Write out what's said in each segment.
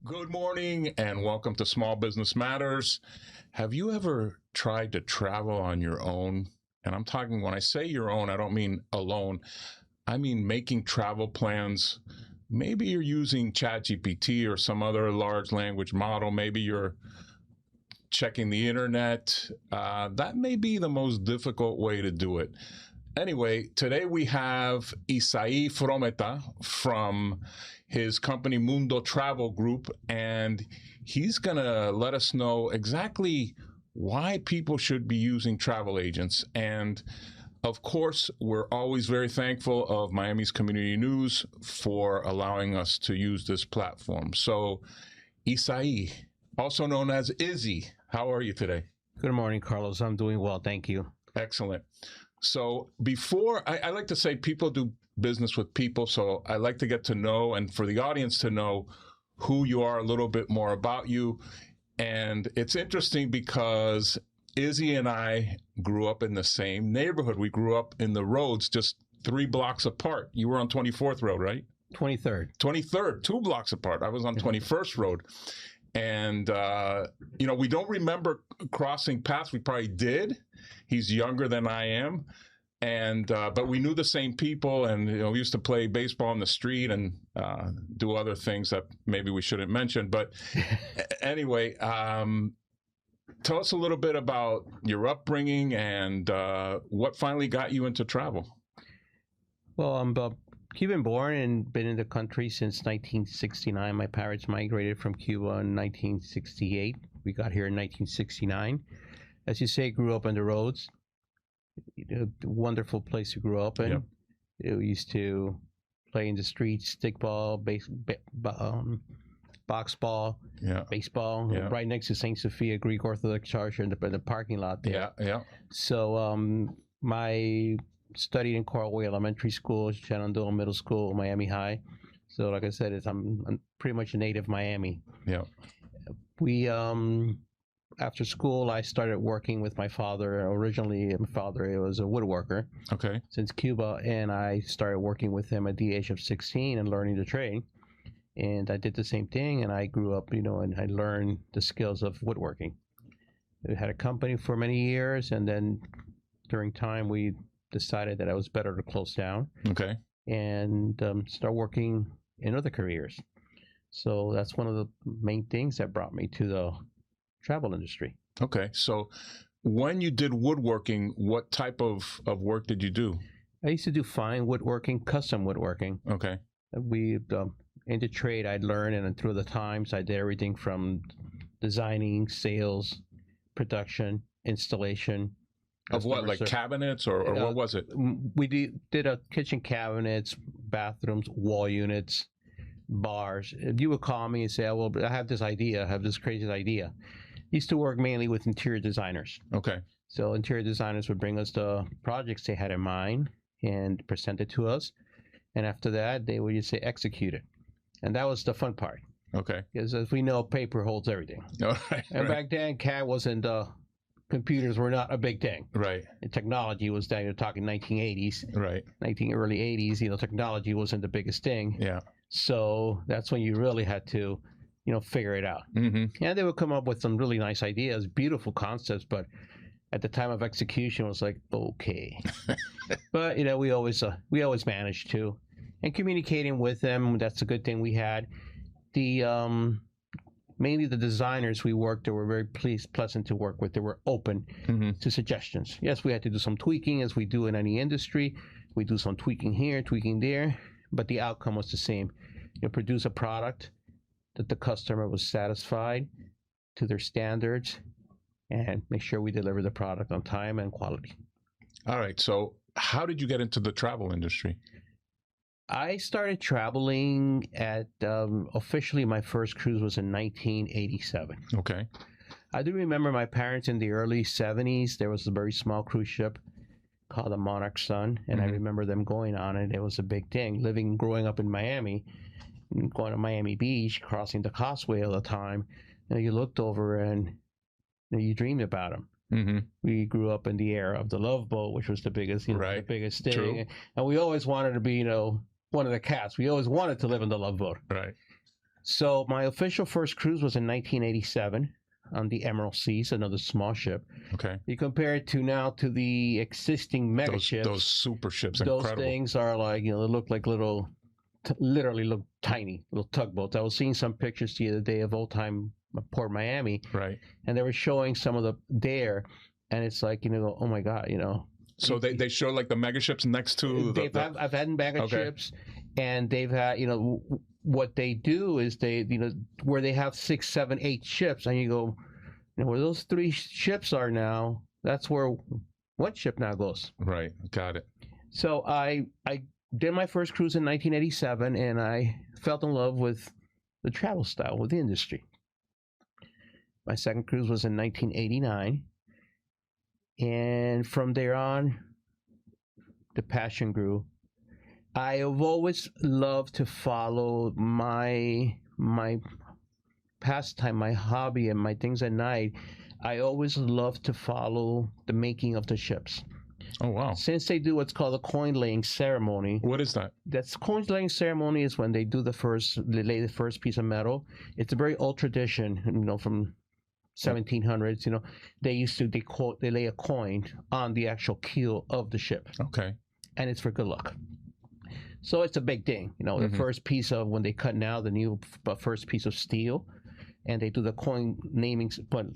Good morning and welcome to Small Business Matters. Have you ever tried to travel on your own? And I'm talking, when I say your own, I don't mean alone. I mean making travel plans. Maybe you're using ChatGPT or some other large language model. Maybe you're checking the internet. That may be the most difficult way to do it. Anyway, today we have Izzy Frometa from his company Mundo Travel Group, and he's going to let us know exactly why people should be using travel agents. And of course, we're always very thankful of Miami's Community News for allowing us to use this platform. So, Isai, also known as Izzy, how are you today? Good morning, Carlos. I'm doing well, thank you. Excellent. So before, I like to say people do business with people, so I like to get to know, and for the audience to know who you are, a little bit more about you. And it's interesting because Izzy and I grew up in the same neighborhood. We grew up in the Roads, just 3 blocks apart. You were on 24th Road, right? 23rd. 23rd, 2 blocks apart. I was on 21st Road. And, we don't remember crossing paths. We probably did. He's younger than I am. And, but we knew the same people, and, we used to play baseball on the street and do other things that maybe we shouldn't mention. But anyway, tell us a little bit about your upbringing and what finally got you into travel. Well, I'm Cuban born and been in the country since 1969. My parents migrated from Cuba in 1968. We got here in 1969. As you say, grew up on the Roads. Wonderful place to grow up in. Yep. We used to play in the streets, stickball, box ball, baseball, right next to St. Sophia Greek Orthodox Church in the parking lot there. Yeah. So my studied in Coralway Elementary School, Shenandoah Middle School, Miami High. So like I said, I'm pretty much a native Miami. Yeah. We after school, I started working with my father. Originally, my father was a woodworker. Okay. Since Cuba, and I started working with him at the age of 16 and learning the trade. And I did the same thing, and I grew up, and I learned the skills of woodworking. We had a company for many years, and then during time, we decided that it was better to close down. Okay. And start working in other careers. So that's one of the main things that brought me to the travel industry. Okay. So when you did woodworking, what type of work did you do? I used to do fine woodworking, custom woodworking. Okay. We in the trade I'd learned, and through the times I did everything from designing, sales, production, installation. Of what, like cabinets or what was it? We did a kitchen cabinets, bathrooms, wall units, bars. If you would call me and say, well, I have this idea, I have this crazy idea. I used to work mainly with interior designers. Okay. So interior designers would bring us the projects they had in mind and present it to us. And after that, they would just say, execute it. And that was the fun part. Okay. Because as we know, paper holds everything. All right. And back then, CAD wasn't, computers were not a big thing. Right. And technology was down, you're talking 1980s. Right. Early 80s, technology wasn't the biggest thing. Yeah. So that's when you really had to, figure it out. Mm-hmm. And they would come up with some really nice ideas, beautiful concepts, but at the time of execution, it was like, okay. But, we always managed to. And communicating with them, that's a good thing we had. The mainly the designers we worked, they were very pleasant to work with. They were open to suggestions. Yes, we had to do some tweaking, as we do in any industry. We do some tweaking here, tweaking there, but the outcome was the same. Produce a product that the customer was satisfied to their standards, and make sure we deliver the product on time and quality. All right. So how did you get into the travel industry? I started traveling at, officially my first cruise was in 1987. Okay. I do remember my parents in the early 70s, there was a very small cruise ship called the Monarch Sun, and I remember them going on it. It was a big thing. Growing up in Miami, going to Miami Beach, crossing the Causeway all the time, you looked over and you dreamed about them. Mm-hmm. We grew up in the era of the Love Boat, which was the biggest, right. the biggest thing. True. And we always wanted to be, one of the cats. We always wanted to live in the Love Boat. Right. So my official first cruise was in 1987 on the Emerald Seas, another small ship. Okay. You compare it to now to the existing mega ships. Those super ships, those incredible. things are like, they look like little, literally look tiny, little tugboats. I was seeing some pictures the other day of old time Port Miami. Right. And they were showing some of the there, and it's like, oh my God, So they show like the mega ships next to I've had mega ships, and they've had, what they do is they, where they have 6, 7, 8 ships, and you go, where those 3 ships are now, that's where one ship now goes. Right. Got it. So I did my first cruise in 1987, and I fell in love with the travel style, with the industry. My second cruise was in 1989. And from there on, the passion grew. I have always loved to follow my pastime, my hobby, and my things at night. I always love to follow the making of the ships. Oh, wow. Since they do what's called a coin laying ceremony. What is that? That's coin laying ceremony is when they lay the first piece of metal. It's a very old tradition, from 1700s. They lay a coin on the actual keel of the ship. Okay. And it's for good luck. So it's a big thing. The first piece of, when they cut now the new first piece of steel, and they do the coin naming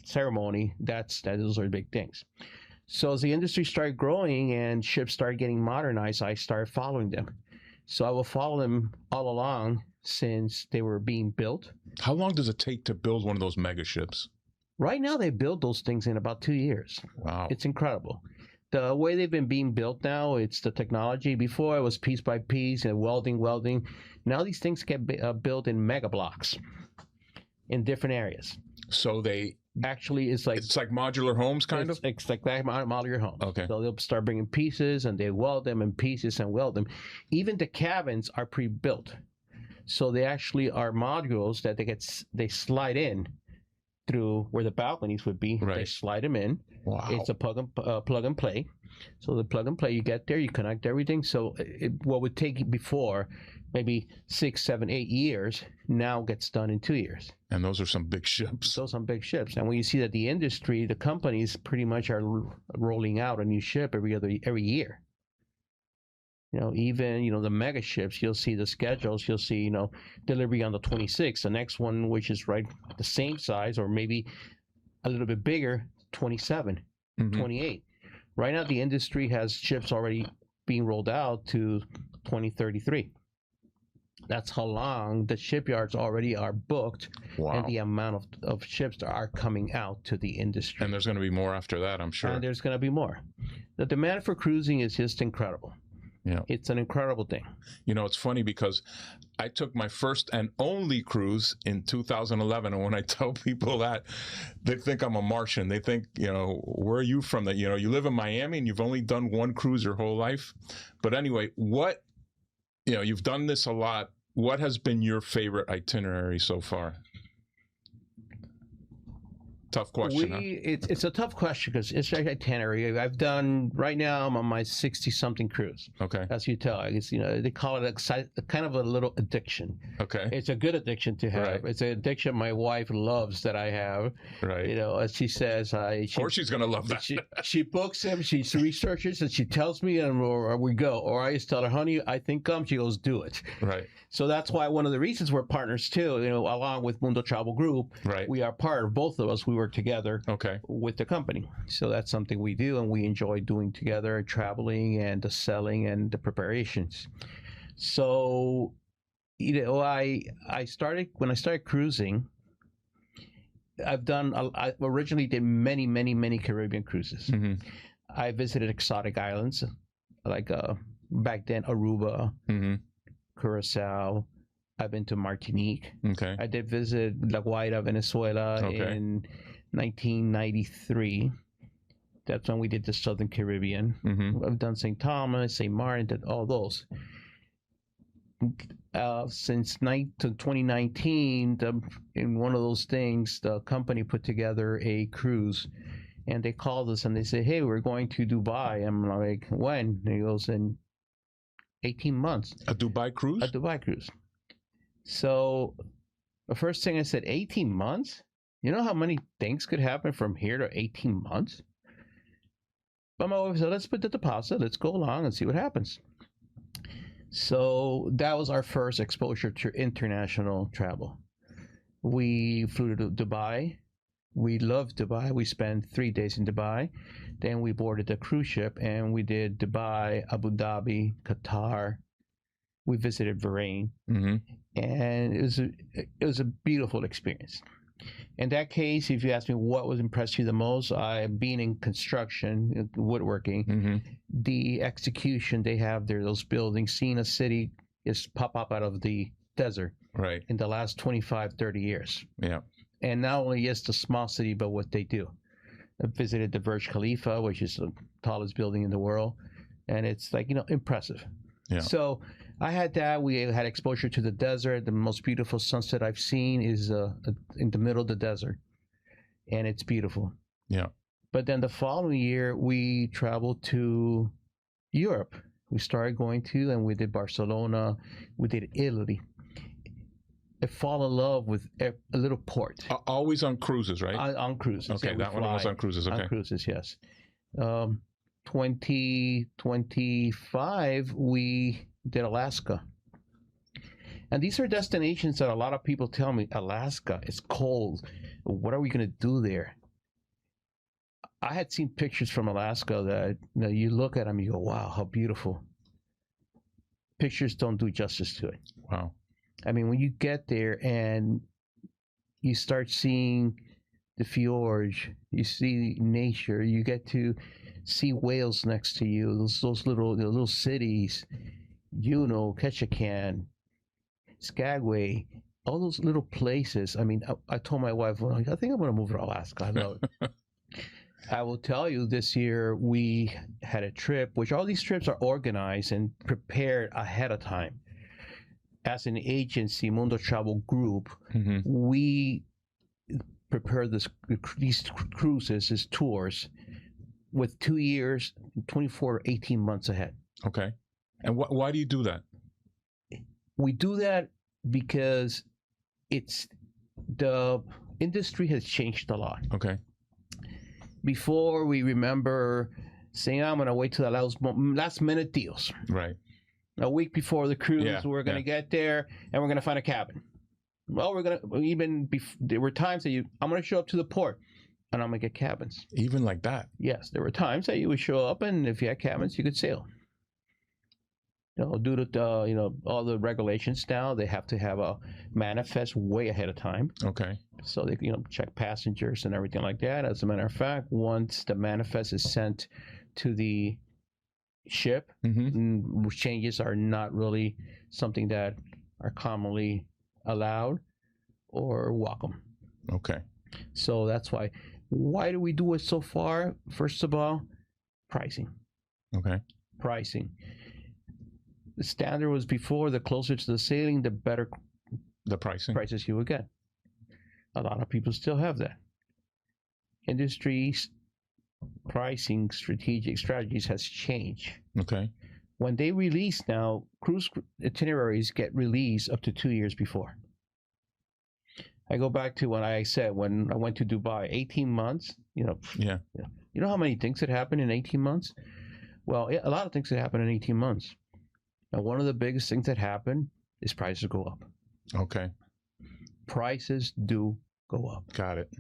ceremony, those are big things. So as the industry started growing and ships started getting modernized, I started following them. So I will follow them all along since they were being built. How long does it take to build one of those mega ships? Right now, they build those things in about 2 years. Wow. It's incredible. The way they've been being built now, it's the technology. Before, it was piece by piece and welding. Now these things get built in mega blocks in different areas. So they... Actually, it's like modular homes, kind of? It's like that modular home. Okay. So they'll start bringing pieces, and they weld them in pieces and weld them. Even the cabins are pre-built. So they actually are modules that they slide in through where the balconies would be. Right. They slide them in. Wow. It's a plug and play. So the plug and play, you get there, you connect everything. So what would take before maybe 6, 7, 8 years now gets done in 2 years. And those are some big ships. Those are some big ships. And when you see that the industry, the companies pretty much are rolling out a new ship every year. Even, the mega ships, you'll see the schedules, you'll see, delivery on the 26th. The next one, which is right the same size or maybe a little bit bigger, 27, 28. Right now, the industry has ships already being rolled out to 2033. That's how long the shipyards already are booked. Wow. And the amount of ships that are coming out to the industry. And there's going to be more after that, I'm sure. And there's going to be more. The demand for cruising is just incredible. Yeah. It's an incredible thing. It's funny because I took my first and only cruise in 2011. And when I tell people that, they think I'm a Martian. They think, where are you from? That, you live in Miami and you've only done one cruise your whole life. But anyway, you've done this a lot. What has been your favorite itinerary so far? Tough question. It's a tough question because it's like itinerary. I've done, right now I'm on my 60-something cruise. Okay. As you tell, it's, they call it a kind of a little addiction. Okay. It's a good addiction to have. Right. It's an addiction my wife loves that I have. Right. As she says, of course she's going to love that. She books him, she researches, and she tells me, or we go. Or I just tell her, honey, I think come. She goes, do it. Right. So that's why one of the reasons we're partners too, along with Mundo Travel Group. Right. We are part of, both of us. We work together. Okay. With the company. So that's something we do, and we enjoy doing together, traveling and the selling and the preparations. So, I started, when I started cruising, I originally did many Caribbean cruises. Mm-hmm. I visited exotic islands, like back then Aruba, mm-hmm. Curacao. I've been to Martinique. Okay. I did visit La Guaira, Venezuela in 1993. That's when we did the Southern Caribbean. Mm-hmm. I've done St. Thomas, St. Martin, did all those. Since 2019, in one of those things, the company put together a cruise, and they called us and they said, "Hey, we're going to Dubai." I'm like, "When?" And he goes, "In 18 months." A Dubai cruise? A Dubai cruise. So The first thing I said, 18 months? You know how many things could happen from here to 18 months? But my wife said, let's put the deposit. Let's go along and see what happens. So that was our first exposure to international travel. We flew to Dubai. We loved Dubai. We spent 3 days in Dubai. Then we boarded a cruise ship and we did Dubai, Abu Dhabi, Qatar. We visited Bahrain. Mm-hmm. And it was a beautiful experience. In that case, if you ask me what was impressed you the most, being in construction, woodworking, Mm-hmm. the execution they have there, those buildings, seeing a city just pop up out of the desert Right. in the last 25, 30 years. Yeah. And not only just a small city, but what they do. I visited the Burj Khalifa, which is the tallest building in the world. And it's like, impressive. Yeah. So I had that. We had exposure to the desert. The most beautiful sunset I've seen is in the middle of the desert. And it's beautiful. Yeah. But then the following year, we traveled to Europe. We started going to, and we did Barcelona. We did Italy. I fall in love with a little port. Always on cruises, right? On cruises. Okay, that one was on cruises. Okay. On cruises, yes. 2025, we did Alaska. And these are destinations that a lot of people tell me, Alaska, it's cold. What are we going to do there? I had seen pictures from Alaska that you look at them, you go, wow, how beautiful. Pictures don't do justice to it. Wow. I mean, when you get there and you start seeing the fjords, you see nature, you get to see whales next to you, those little cities, Ketchikan, Skagway, all those little places. I mean, I told my wife, well, I think I'm going to move to Alaska. I love it. I will tell you, this year we had a trip, which all these trips are organized and prepared ahead of time. As an agency, Mundo Travel Group, Mm-hmm. we prepare these cruises, these tours, with 2 years, 24 to 18 months ahead. Okay. And why do you do that? We do that because the industry has changed a lot. Okay. Before, we remember saying, I'm going to wait till the last minute deals. Right. A week before the cruise, Yeah, we're going to get there and we're going to find a cabin. Well, there were times that I'm going to show up to the port and I'm going to get cabins. Even like that? Yes, there were times that you would show up and if you had cabins, you could sail. Due to all the regulations now, they have to have a manifest way ahead of time. Okay. So they check passengers and everything like that. As a matter of fact, once the manifest is sent to the ship, Mm-hmm. changes are not really something that are commonly allowed or welcome. Okay. So that's why. Why do we do it so far? First of all, pricing. Okay. Pricing. The standard was before, the closer to the sailing, the better The pricing. prices you would get. A lot of people still have that. Industry's pricing strategies has changed. Okay. When they release now, cruise itineraries get released up to 2 years before. I go back to when I said when I went to Dubai, 18 months. Yeah. You know how many things that happen in 18 months? Well, a lot of things that happen in 18 months. And one of the biggest things that happen is prices go up. Okay. Prices do go up. Got it.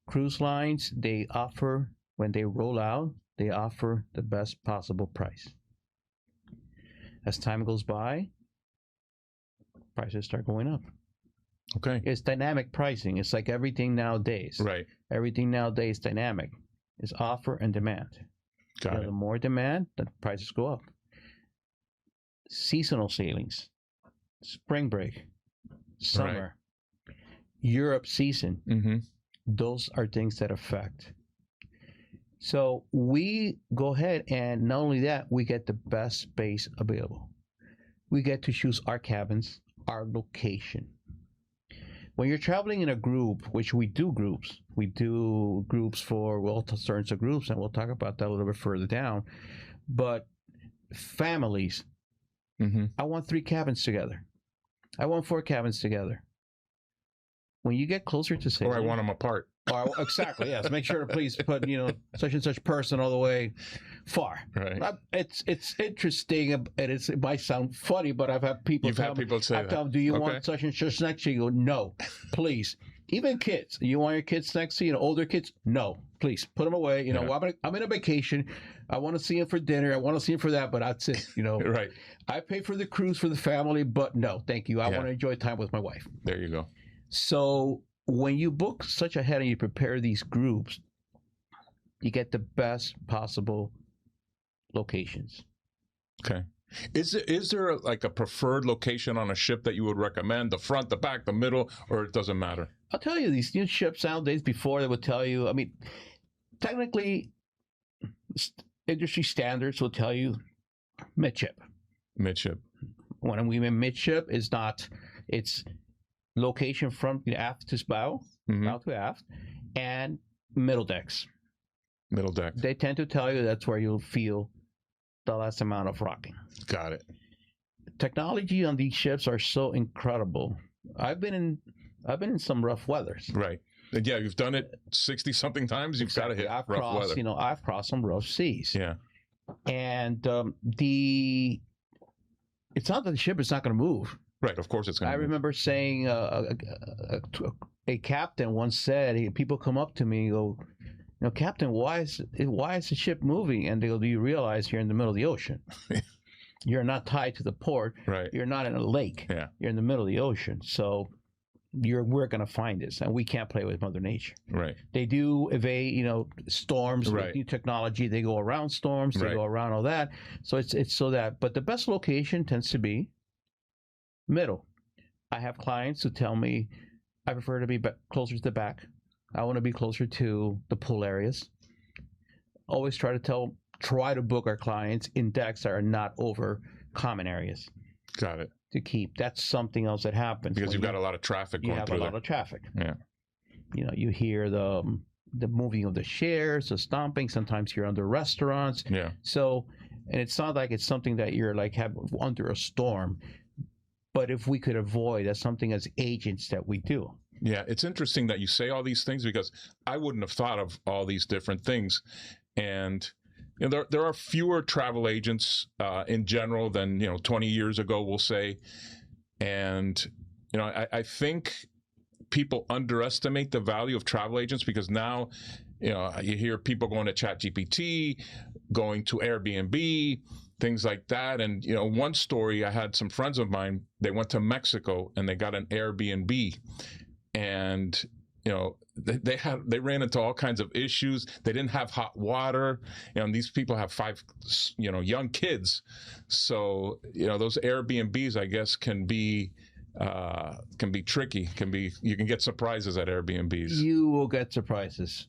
Cruise lines, they offer, when they roll out, they offer the best possible price. As time goes by, prices start going up. Okay. It's dynamic pricing. It's like everything nowadays. Right. Everything nowadays is dynamic. It's offer and demand. Got it. The more demand, the prices go up. Seasonal sailings, spring break, summer, Europe season, Mm-hmm. those are things that affect. So we go ahead and not only that, we get the best space available. We get to choose our cabins, our location. When you're traveling in a group, which we do groups for all sorts of groups, and we'll talk about that a little bit further down. But families, Mm-hmm. I want 3 cabins together. I want 4 cabins together. when you get closer to sailing, Or I want them apart. or exactly, yes. Make sure to please put, such and such person all the way far. Right. It's interesting, and it might sound funny, but I've had people You've had people say that. tell them, do you want such and such next to you? You go, no, please. Even kids, you want your kids next to you, older kids? No, please put them away. I'm in a vacation. I want to see them for dinner. I want to see them for that, but that's it. Right. I pay for the cruise for the family, but no, thank you. I want to enjoy time with my wife. There you go. So when you book such ahead and you prepare these groups, you get the best possible locations. Okay. Is there like a preferred location on a ship that you would recommend? The front, the back, the middle, or it doesn't matter? I'll tell you, these new ships nowadays, before they would tell you, I mean, technically, industry standards will tell you midship. Midship. When we mean midship, it's location from aft to bow, bow to aft, and middle decks. Middle deck. They tend to tell you that's where you'll feel the less amount of rocking. Got it. Technology on these ships are so incredible. I've been in some rough weathers. Right. And yeah, you've done it 60 something times. You've got to hit rough weather. I've crossed some rough seas. Yeah. And it's not that the ship is not going to move. Right. Of course it's going to move. I remember saying a captain once said, people come up to me and go, Captain, why is the ship moving? And they go, do you realize you're in the middle of the ocean? You're not tied to the port. Right. You're not in a lake. Yeah. You're in the middle of the ocean. So we're going to find this, and we can't play with Mother Nature. Right. They do evade, storms with new technology. They go around storms. They go around all that. So it's so that. But the best location tends to be middle. I have clients who tell me, I prefer to be closer to the back. I want to be closer to the pool areas. Always try to book our clients in decks that are not over common areas. Got it. To keep. That's something else that happens. Because you've got a lot of traffic going through there. You have a lot of traffic. Yeah. You hear the moving of the chairs, the stomping. Sometimes you're under restaurants. Yeah. So, and it's not like it's something that you're under a storm. But if we could avoid, that's something as agents that we do. Yeah, it's interesting that you say all these things because I wouldn't have thought of all these different things. And there are fewer travel agents in general than 20 years ago, we'll say. And I think people underestimate the value of travel agents because now you hear people going to ChatGPT, going to Airbnb, things like that. And one story, I had some friends of mine, they went to Mexico and they got an Airbnb. And they ran into all kinds of issues. They didn't have hot water. And these people have 5 young kids. So those Airbnbs, I guess, can be tricky. You can get surprises at Airbnbs. You will get surprises.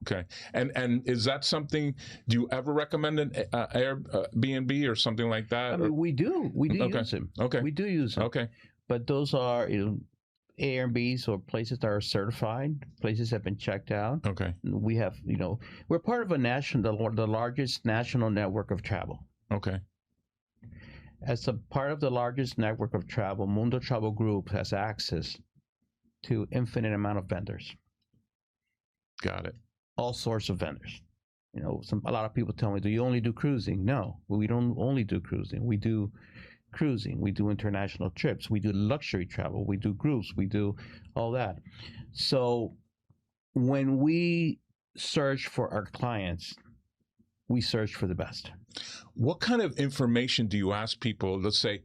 Okay. And is that something? Do you ever recommend an Airbnb or something like that? I mean, we do use them. Okay. We do use them. Okay. But those are Airbnbs or places that are certified, places that have been checked out. Okay. We have, we're part of the largest national network of travel. Okay. As a part of the largest network of travel, Mundo Travel Group has access to infinite amount of vendors. Got it. All sorts of vendors. A lot of people tell me, do you only do cruising? No, we don't only do cruising. We do cruising, we do international trips, we do luxury travel, we do groups, we do all that. So when we search for our clients, we search for the best. What kind of information do you ask people? Let's say,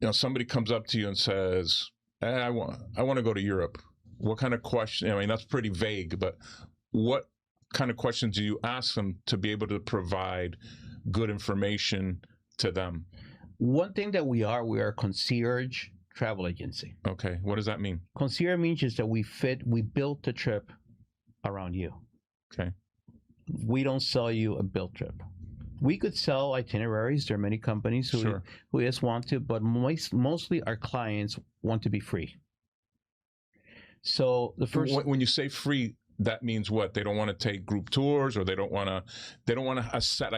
somebody comes up to you and says, I want to go to Europe. What kind of question? I mean, that's pretty vague, but what kind of questions do you ask them to be able to provide good information to them? One thing that we are a concierge travel agency. Okay. What does that mean? Concierge means just that we built the trip around you. Okay. We don't sell you a built trip. We could sell itineraries. There are many companies who just want to, but mostly our clients want to be free. So the first, when you say free, that means what? They don't want to take group tours, or they don't want to set.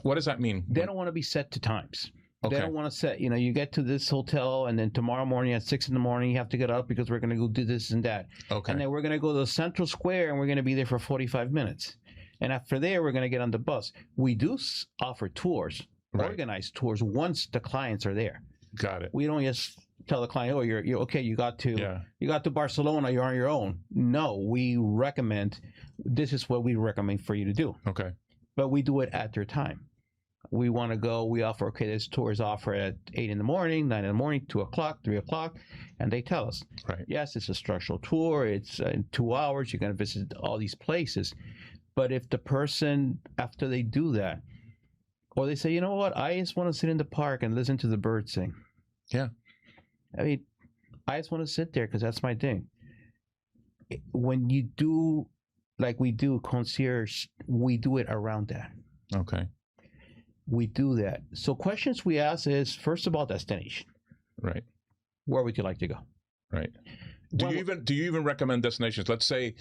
What does that mean? They don't want to be set to times. They Okay. don't want to set, you get to this hotel and then tomorrow morning at 6 in the morning, you have to get up because we're going to go do this and that. Okay. And then we're going to go to the Central Square and we're going to be there for 45 minutes. And after there, we're going to get on the bus. We do offer tours, Right. organized tours once the clients are there. Got it. We don't just tell the client, oh, you're okay, you got to Barcelona, you're on your own. No, we recommend, this is what we recommend for you to do. Okay. But we do it at their time. We want to go, we offer, okay, this tour is offered at 8 in the morning, 9 in the morning, 2 o'clock, 3 o'clock, and they tell us, Right. yes, it's a structural tour, it's in 2 hours, you're going to visit all these places. But if the person, after they do that, or they say, you know what, I just want to sit in the park and listen to the birds sing. Yeah. I mean, I just want to sit there because that's my thing. When you do, like we do, concierge, we do it around that. Okay. We do that. So questions we ask is, first of all, destination. Right. Where would you like to go? Right. Do you even recommend destinations? Let's say,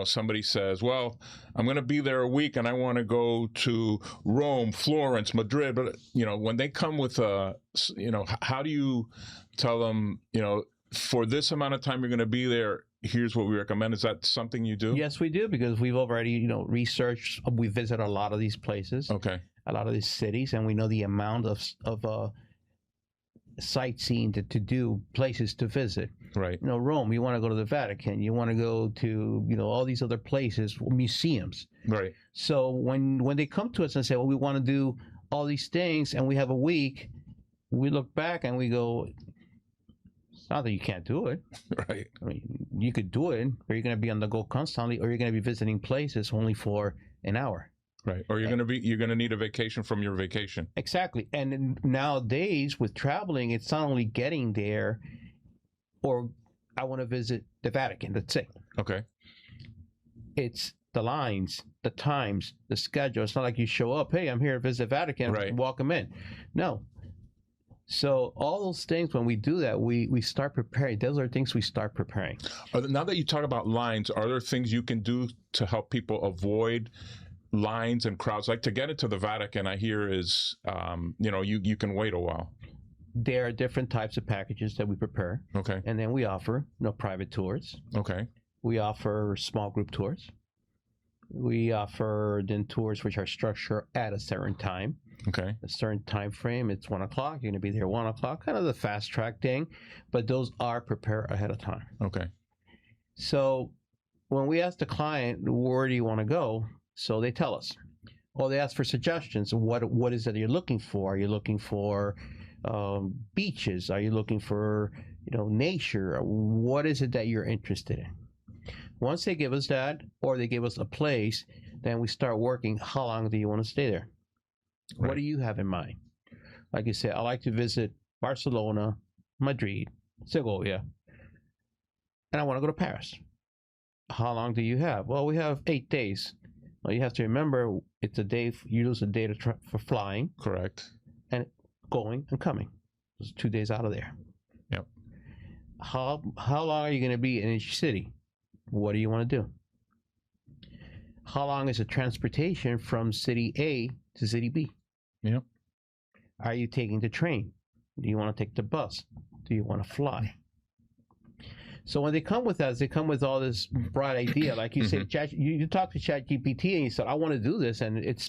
somebody says, well, I'm going to be there a week and I want to go to Rome, Florence, Madrid. But, when they come with how do you tell them, for this amount of time you're going to be there, here's what we recommend? Is that something you do? Yes, we do, because we've already, researched. We visit a lot of these places, Okay. a lot of these cities, and we know the amount of sightseeing to do, places to visit. Right. Rome, you want to go to the Vatican, you want to go to, all these other places, museums. Right. So when they come to us and say, well, we want to do all these things and we have a week, we look back and we go, it's not that you can't do it. Right. I mean, you could do it, or you're going to be on the go constantly, or you're going to be visiting places only for an hour. Right. Or you're going to need a vacation from your vacation. Exactly. And nowadays with traveling, it's not only getting there, or I want to visit the Vatican, let's say. Okay. It's the lines, the times, the schedule. It's not like you show up, hey, I'm here to visit Vatican, right. Walk them in. No. So all those things, when we do that, we start preparing. Those are things we start preparing. Now that you talk about lines, are there things you can do to help people avoid lines and crowds? Like to get into the Vatican, I hear is, you can wait a while. There are different types of packages that we prepare. Okay. And then we offer, private tours. Okay. We offer small group tours. We offer then tours which are structured at a certain time. Okay. A certain time frame. It's 1 o'clock. You're going to be there 1 o'clock. Kind of the fast track thing, but those are prepared ahead of time. Okay. So when we ask the client, where do you want to go? So they tell us. Well, they ask for suggestions. What is it you're looking for? Are you looking for beaches? Are you looking for nature? What is it that you're interested in? Once they give us that, or they give us a place, then we start working. How long do you want to stay there? Right. What do you have in mind? Like you said, I like to visit Barcelona, Madrid, Segovia, and I want to go to Paris. How long do you have? Well, we have 8 days. Well, you have to remember, it's a day. You lose a day for flying. Correct. And going and coming. It's 2 days out of there. Yep. How long are you going to be in each city? What do you want to do? How long is the transportation from city A to city B? Yep. Are you taking the train? Do you want to take the bus? Do you want to fly? So when they come with us, they come with all this bright idea. Like you say, you talk to ChatGPT and you said, I want to do this. And it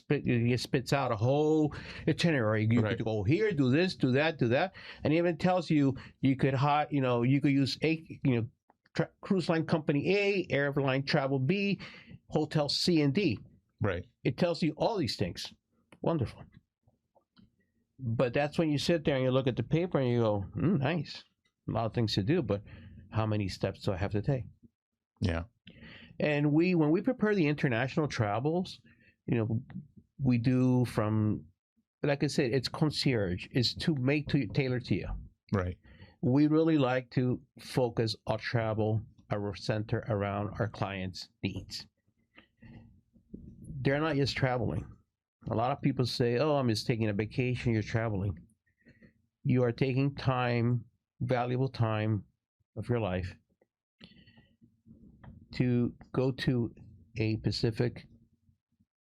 spits out a whole itinerary. You could go here, do this, do that, do that. And it even tells you, you could use cruise line company A, airline travel B, hotel C and D. Right. It tells you all these things. Wonderful. But that's when you sit there and you look at the paper and you go, nice. A lot of things to do, but how many steps do I have to take? Yeah. And when we prepare the international travels, we do from, like I said, it's concierge. It's to make tailored to you. Right. We really like to focus our travel, our center around our clients' needs. They're not just traveling. A lot of people say, oh, I'm just taking a vacation. You're traveling. You are taking time, valuable time of your life to go to a specific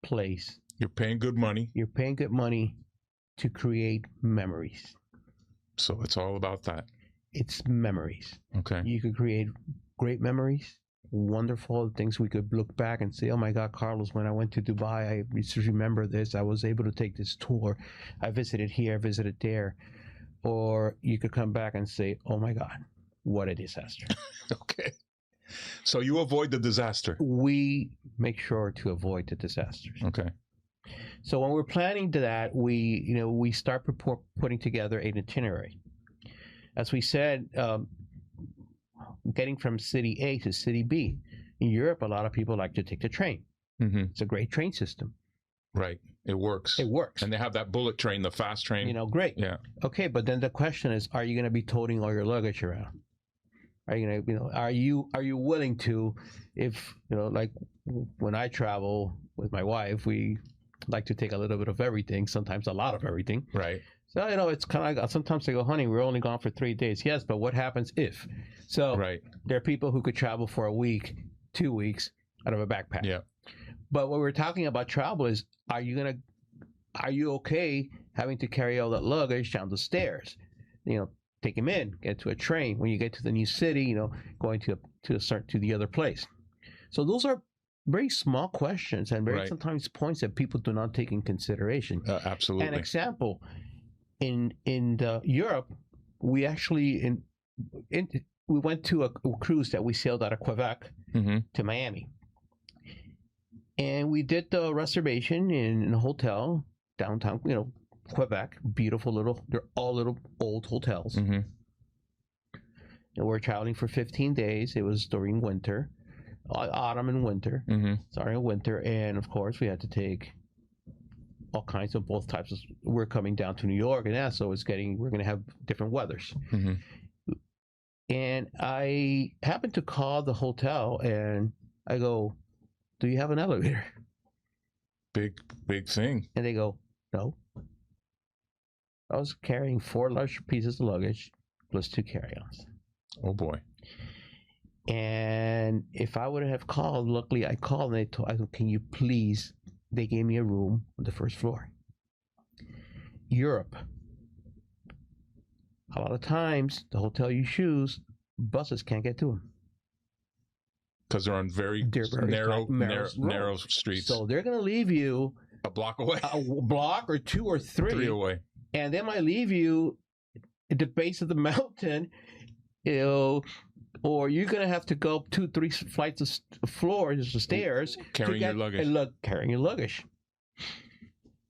place. You're paying good money. You're paying good money to create memories. So it's all about that. It's memories. Okay. You could create great memories, wonderful things we could look back and say, oh my God, Carlos, when I went to Dubai, I used to remember this. I was able to take this tour. I visited here, I visited there. Or you could come back and say, oh my God, what a disaster. Okay. So you avoid the disaster. We make sure to avoid the disasters. Okay. So when we're planning to that, we start putting together an itinerary. As we said, getting from city A to city B. In Europe, a lot of people like to take the train. Mm-hmm. It's a great train system. Right. It works. It works. And they have that bullet train, the fast train. Great. Yeah. Okay, but then the question is, are you going to be toting all your luggage around? Are you going to, are you willing to, if, like when I travel with my wife, we like to take a little bit of everything, sometimes a lot of everything. Right. So, it's kind of, sometimes I go, honey, we're only gone for 3 days. Yes, but what happens if? So right. There are people who could travel for a week, 2 weeks out of a backpack. Yeah. But when we're talking about travel is, are you okay having to carry all that luggage down the stairs? Take them in, get to a train. When you get to the new city, going to the other place. So those are very small questions and very sometimes points that people do not take in consideration. Absolutely. An example, in Europe, we actually we went to a cruise that we sailed out of Quebec to Miami. And we did the reservation in a hotel downtown, Quebec. Beautiful they're all little old hotels. Mm-hmm. And we're traveling for 15 days. It was during winter, autumn and winter. Mm-hmm. Sorry, winter. And of course, we had to take all kinds of both types of. We're coming down to New York, and so we're going to have different weathers. Mm-hmm. And I happened to call the hotel, and I go, do you have an elevator? Big thing. And they go, no. I was carrying 4 large pieces of luggage plus 2 carry-ons. Oh boy. And if I would have called, luckily I called and I said, can you please, they gave me a room on the first floor. Europe. A lot of times, the hotel you choose, buses can't get to them. Because they're on very narrow streets. So they're going to leave you a block away. A block or 2 or 3. 3 away. And they might leave you at the base of the mountain, or you're going to have to go up 2-3 flights of floors or stairs. Carrying your luggage. Carrying your luggage.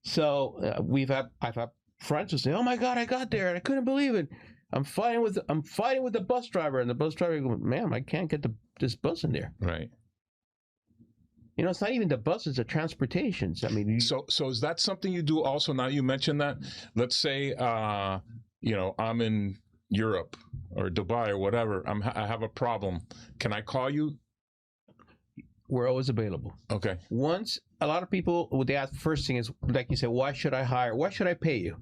So I've had friends who say, oh my God, I got there and I couldn't believe it. I'm fighting with the bus driver, and the bus driver goes, ma'am, I can't get this bus in there. Right. It's not even the buses, the transportations. I mean, so is that something you do also? Now you mentioned that. Let's say, I'm in Europe or Dubai or whatever. I have a problem. Can I call you? We're always available. Okay. Once a lot of people, what they ask, the first thing is, like you said, why should I pay you?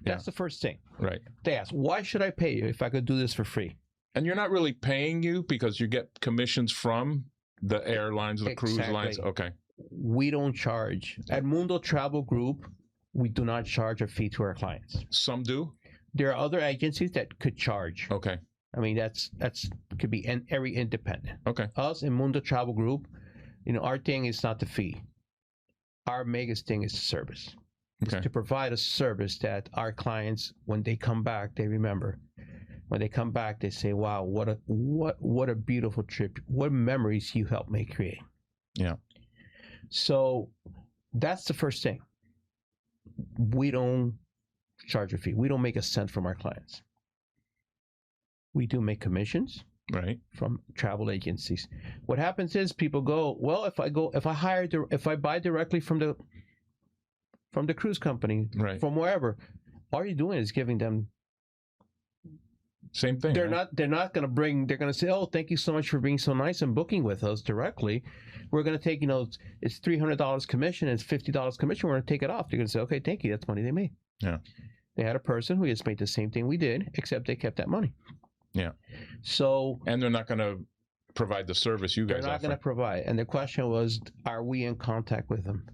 That's the first thing. Right. They ask, why should I pay you if I could do this for free? And you're not really paying you because you get commissions from the airlines, the cruise lines. Okay. We don't charge. At Mundo Travel Group, we do not charge a fee to our clients. Some do? There are other agencies that could charge. Okay. I mean, that's could be every independent. Okay. Us in Mundo Travel Group, our thing is not the fee. Our biggest thing is the service. Okay. To provide a service that our clients, when they come back, they remember. When they come back, they say, wow, what a beautiful trip. What memories you helped me create. Yeah. So that's the first thing. We don't charge a fee. We don't make a cent from our clients. We do make commissions. Right. From travel agencies. What happens is people go, well, if I buy directly from the cruise company, right, from wherever, all you're doing is giving them. Same thing. They're not going to bring. They're going to say, "Oh, thank you so much for being so nice and booking with us directly. We're going to take, it's $300 commission, it's $50 commission. We're going to take it off." They're going to say, "Okay, thank you. That's money they made." Yeah. They had a person who just made the same thing we did, except they kept that money. Yeah. So. And they're not going to provide the service you guys offer. They're not going to provide. And the question was, are we in contact with them?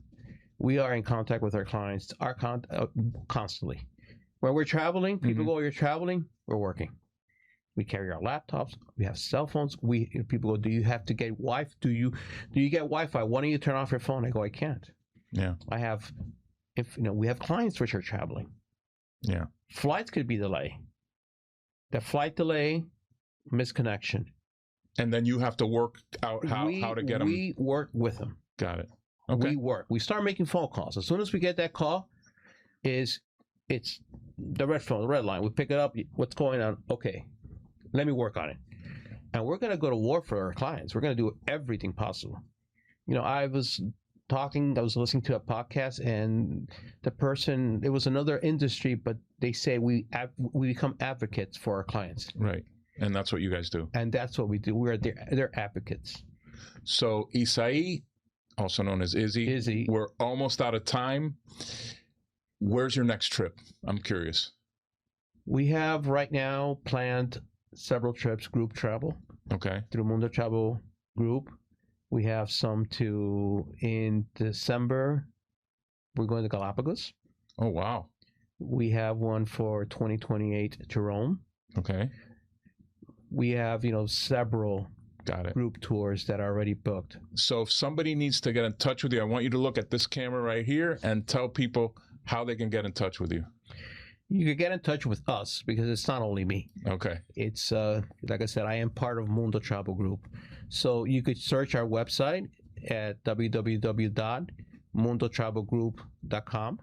we are in contact with our clients constantly. When we're traveling, people go, "You're traveling." We're working. We carry our laptops. We have cell phones. People go, "Do you have to get Wi-Fi? Do you get Wi-Fi? Why don't you turn off your phone?" I go, "I can't." Yeah. We have clients which are traveling. Yeah. Flights could be delayed. The flight delay, misconnection. And then you have to work out how to get them. We work with them. Got it. Okay. We work. We start making phone calls. As soon as we get that call, it's the red line. We pick it up. What's going on? Okay, let me work on it. And we're going to go to war for our clients. We're going to do everything possible. I was listening to a podcast, and the person, it was another industry, but they say we become advocates for our clients. Right. And that's what you guys do. And that's what we do. We're their advocates. So Isai, also known as Izzy, we're almost out of time. Where's your next trip? I'm curious. We have right now planned several trips, group travel. Okay. Through Mundo Travel Group. We have some in December. We're going to Galapagos. Oh, wow. We have one for 2028 to Rome. Okay. We have, several Got it. Group tours that are already booked. So if somebody needs to get in touch with you, I want you to look at this camera right here and tell people how they can get in touch with you. You can get in touch with us because it's not only me. Okay. It's, like I said, I am part of Mundo Travel Group. So you could search our website at www.mundotravelgroup.com.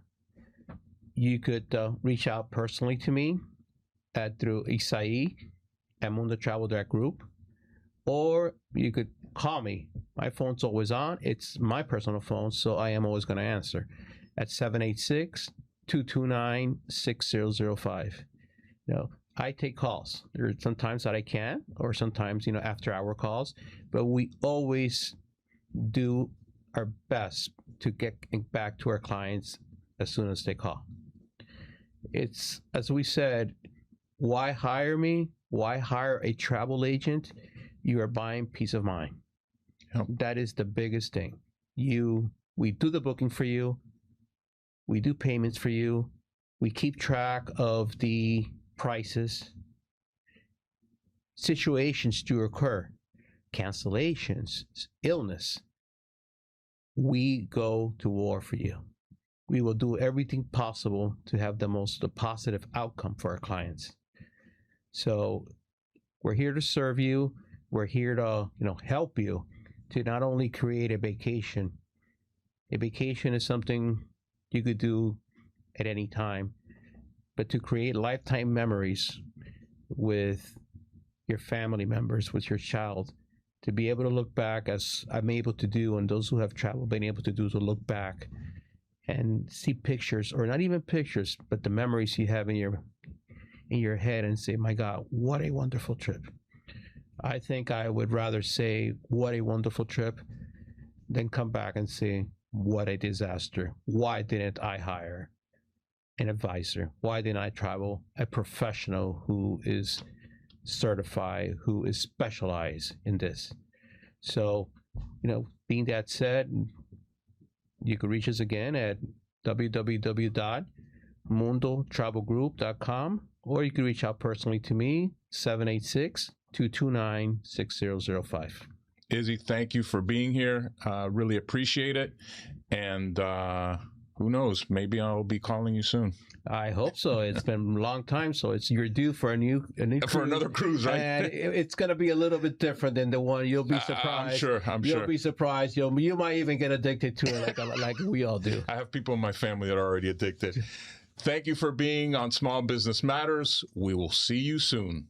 You could reach out personally to me through Isai at Mundo Travel Group. Or you could call me. My phone's always on. It's my personal phone, so I am always going to answer at 786-229-6005. I take calls. There are some times that I can, or sometimes, after hour calls, but we always do our best to get back to our clients as soon as they call. It's, as we said, why hire me? Why hire a travel agent? You are buying peace of mind. Yep. That is the biggest thing. We do the booking for you. We do payments for you. We keep track of the prices. Situations do occur. Cancellations, illness. We go to war for you. We will do everything possible to have the most positive outcome for our clients. So we're here to serve you. We're here to, help you to not only create a vacation. A vacation is something you could do at any time, but to create lifetime memories with your family members, with your child, to be able to look back, as I'm able to do, and those who have traveled been able to do, to look back and see pictures, or not even pictures, but the memories you have in your head, and say, my God, what a wonderful trip. I think I would rather say, what a wonderful trip, than come back and say, what a disaster. Why didn't I hire an advisor? Why didn't I travel a professional who is certified, who is specialized in this? So, being that said, you can reach us again at www.mundotravelgroup.com, or you can reach out personally to me, 786-229-6005. Izzy, thank you for being here. Really appreciate it. And who knows, maybe I'll be calling you soon. I hope so. It's been a long time, so you're due for a new cruise, for another cruise, right? And it's going to be a little bit different than the one. You'll be surprised. I'm sure. You'll be surprised. You might even get addicted to it, like we all do. I have people in my family that are already addicted. Thank you for being on Small Business Matters. We will see you soon.